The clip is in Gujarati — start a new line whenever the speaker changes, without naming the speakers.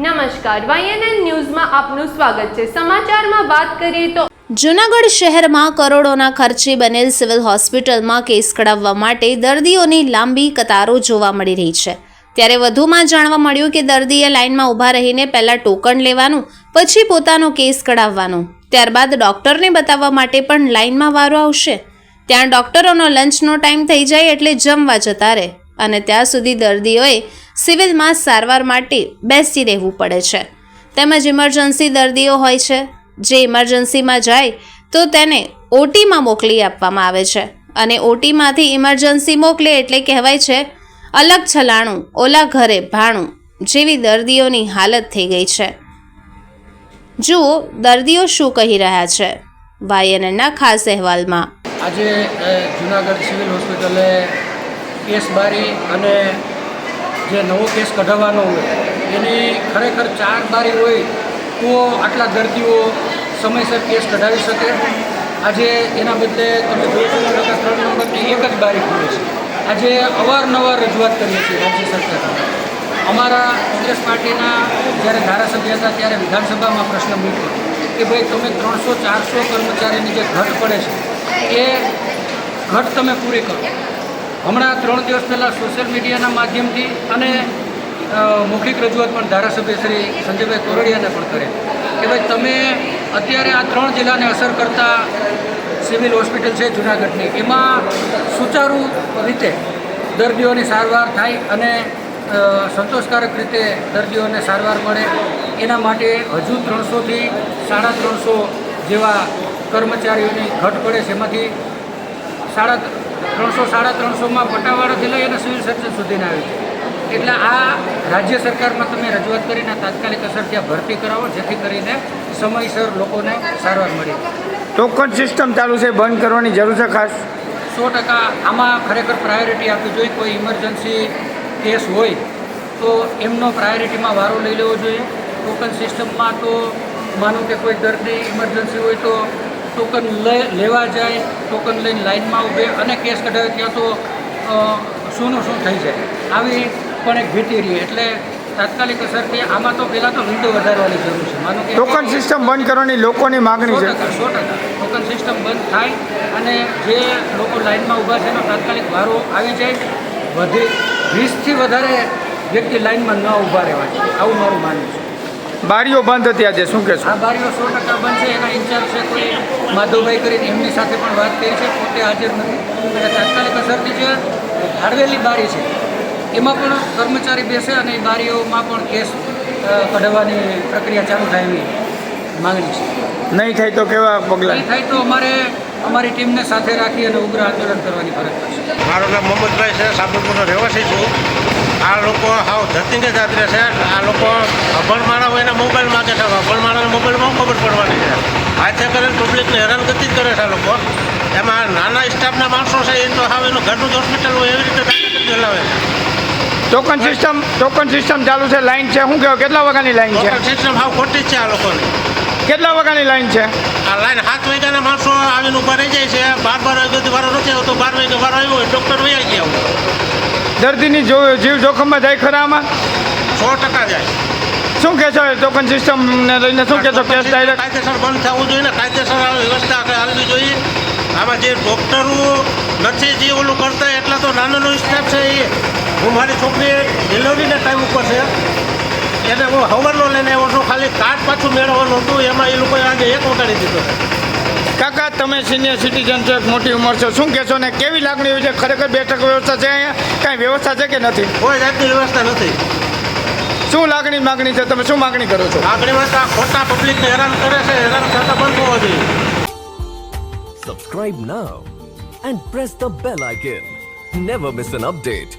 નમસ્કાર, YNN ન્યૂઝમાં આપનું સ્વાગત છે। સમાચારમાં વાત કરીએ તો
જૂનાગઢ શહેરમાં કરોડોના ખર્ચે બનેલ સિવિલ હોસ્પિટલમાં કેસ કઢાવવા માટે દર્દીઓની લાંબી કતારો જોવા મળી રહી છે। ત્યારે વધુમાં જાણવા મળ્યું કે દર્દીએ લાઇનમાં ઊભા રહીને પહેલા ટોકન લેવાનું, પછી પોતાનો કેસ કઢાવવાનો, ત્યારબાદ ડોક્ટરને બતાવવા માટે પણ લાઇનમાં વારો આવશે। ત્યાં ડોક્ટરોનો લંચનો ટાઈમ થઈ જાય એટલે જમવા જતા રહે અને ત્યાં સુધી દર્દીઓએ સિવિલમાં સારવાર માટે બેસી રહેવું પડે છે। તેમજ ઇમરજન્સી દર્દીઓ હોય છે, જે ઇમરજન્સીમાં જાય તો તેને ઓટીમાં મોકલી આપવામાં આવે છે અને ઓટીમાંથી ઇમરજન્સી મોકલે એટલે કહેવાય છે અલગ છલાણું ઓલા ઘરે ભાણું જેવી દર્દીઓની હાલત થઈ ગઈ છે। જુઓ દર્દીઓ શું કહી રહ્યા છે YNNના ખાસ અહેવાલમાં।
આજે જૂનાગઢ સિવિલ હોસ્પિટલે કેસ બારી અને જે નવો કેસ કઢાવવાનો હોય એની ખરેખર 4 બારી હોય તો આટલા દર્દીઓ સમયસર કેસ કઢાવી શકે। આજે એના બદલે તમે જોશો 3 નંબરની એક જ બારી ખુલે છે। આજે અવારનવાર રજૂઆત કરીએ છીએ રાજ્ય સરકારને। અમારા કોંગ્રેસ પાર્ટીના જ્યારે ધારાસભ્ય હતા ત્યારે વિધાનસભામાં પ્રશ્ન મૂક્યો કે ભાઈ તમે 300-400 કર્મચારીની જે ઘટ પડે છે એ ઘટ તમે પૂરી કરો। હમણાં 3 દિવસ પહેલાં સોશિયલ મીડિયાના માધ્યમથી અને મૌખિક રજૂઆત પણ ધારાસભ્ય શ્રી સંજયભાઈ કોરડિયાને પણ કરે કે ભાઈ તમે અત્યારે આ 3 જિલ્લાને અસર કરતા સિવિલ હોસ્પિટલ છે જૂનાગઢની, એમાં સુચારુ રીતે દર્દીઓની સારવાર થાય અને સંતોષકારક રીતે દર્દીઓને સારવાર મળે એના માટે હજુ 300થી 350 જેવા કર્મચારીઓની ઘટ પડે છે। એમાંથી 300-350માં પટાવાળાથી લઈ અને સિવિલ સર્જન સુધીને આવી છે। એટલે આ રાજ્ય સરકારમાં તમે રજૂઆત કરીને તાત્કાલિક અસર ત્યાં ભરતી કરાવો જેથી કરીને સમયસર લોકોને સારવાર મળે।
ટોકન સિસ્ટમ ચાલુ છે, બંધ કરવાની જરૂર છે ખાસ।
100% આમાં ખરેખર પ્રાયોરિટી આપવી જોઈએ। કોઈ ઇમરજન્સી કેસ હોય તો એમનો પ્રાયોરિટીમાં વારો લઈ લેવો જોઈએ। ટોકન સિસ્ટમમાં તો માનો કે કોઈ દર્દી ઇમરજન્સી હોય તો ટોકન લેવા જાય, ટોકન લઈને લાઇનમાં ઊભે અને કેસ કઢાવે ત્યાં તો શું થઈ જાય આવી પણ એક ભીતિ રહી। એટલે તાત્કાલિક અસરથી આમાં તો પહેલાં તો વિન્ડો વધારવાની જરૂર છે। માનો કે
ટોકન સિસ્ટમ બંધ કરવાની લોકોની માગણી છે।
100% ટોકન સિસ્ટમ બંધ થાય અને જે લોકો લાઇનમાં ઊભા છે એનો તાત્કાલિક વારો આવી જાય। 20થી વધારે વ્યક્તિ લાઇનમાં ન ઊભા રહેવા જોઈએ આવું મારું માનવું છે।
બારીઓ બંધ હતી આજે, શું કહેશો?
આ બારીઓ 100% બંધ છે। એના ઇન્ચાર્જ છે કોઈ માધવભાઈ કરીને એમની સાથે પણ વાત કરી છે, પોતે હાજર નથી અને તાત્કાલિક અસરથી જે ફાળવેલી બારી છે એમાં પણ કર્મચારી બેસે અને એ બારીઓમાં પણ કેસ કઢાવવાની પ્રક્રિયા ચાલુ થાય એવી માગણી છે।
નહીં થાય તો કેવા પગલાં?
નહીં થાય તો અમારે અમારી ટીમને સાથે રાખી અને ઉગ્ર આંદોલન કરવાની ફરજ પડશે।
મારું નામ મોહમ્મદભાઈ છે, સાબરપુરનો રહેવાસી છું। આ લોકો હાવ ધતિંગે જાત્રે છે। આ લોકો અભણ માણસ હોય એના મોબાઈલ માગે છે, અભણ માણસને મોબાઈલમાં ખબર પડવાની છે। હાથે કરીને પબ્લિકને હેરાનગતિ જ કરે છે આ લોકો। એમાં નાના સ્ટાફના માણસો છે એ તો હાવ એનું ઘરનું જ હોસ્પિટલ હોય એવી રીતે ચલાવે છે।
ટોકન સિસ્ટમ ચાલુ છે, લાઈન છે, શું કહેવાય કેટલા વાગ્યાની લાઈન છે?
ટોકન સિસ્ટમ હાવ ખોટી જ છે આ લોકોની।
કેટલા વાગ્યાની લાઈન છે?
આ લાઈન 7 વાગ્યાના માણસો આવીને ઊભા રહી જાય છે। 12 વાગ્યાથી વારો નથી આવતો, 12 વાગે વારો આવ્યો હોય ડૉક્ટર વૈયા ગયા હોય।
દર્દીની જીવ જોખમમાં જાય ખરા આમાં?
100% જાય।
શું કહેશો ટોકન સિસ્ટમને લઈને? શું કહેશો કેસ ડાયરેક્ટ
કાયદેસર બંધ થવું જોઈએ ને, કાયદેસર વ્યવસ્થા હાલવી જોઈએ। આમાં જે ડૉક્ટરો નથી જે ઓલું કરતા એટલા તો નાનો સ્ટાફ છે એ હું મારી છોકરી ડિલિવરીના ટાઈમ ઉપર છે એને હું હવારનો લઈને આવ્યો છું, ખાલી કાર્ડ પાછું મેળવવાનું હતું એમાં એ લોકોએ આજે એક વગાડી દીધો છે।
કાકા તમે સિનિયર સિટીઝન છો, મોટી ઉંમર છે, શું કહેશો ને કેવી લાગણી હોય છે? ખરેખર બેઠક વ્યવસ્થા છે અહીંયા? કાંઈ વ્યવસ્થા છે કે નથી?
કોઈ જાતની વ્યવસ્થા નથી।
શું માગણી છે? તમે શું માગણી કરો છો?
આગળમાં તો ખોટા પબ્લિકને હેરાન કરે છે, હેરાન થતા બંધ હોવા જોઈએ।
Subscribe now and press the bell icon. Never miss an update.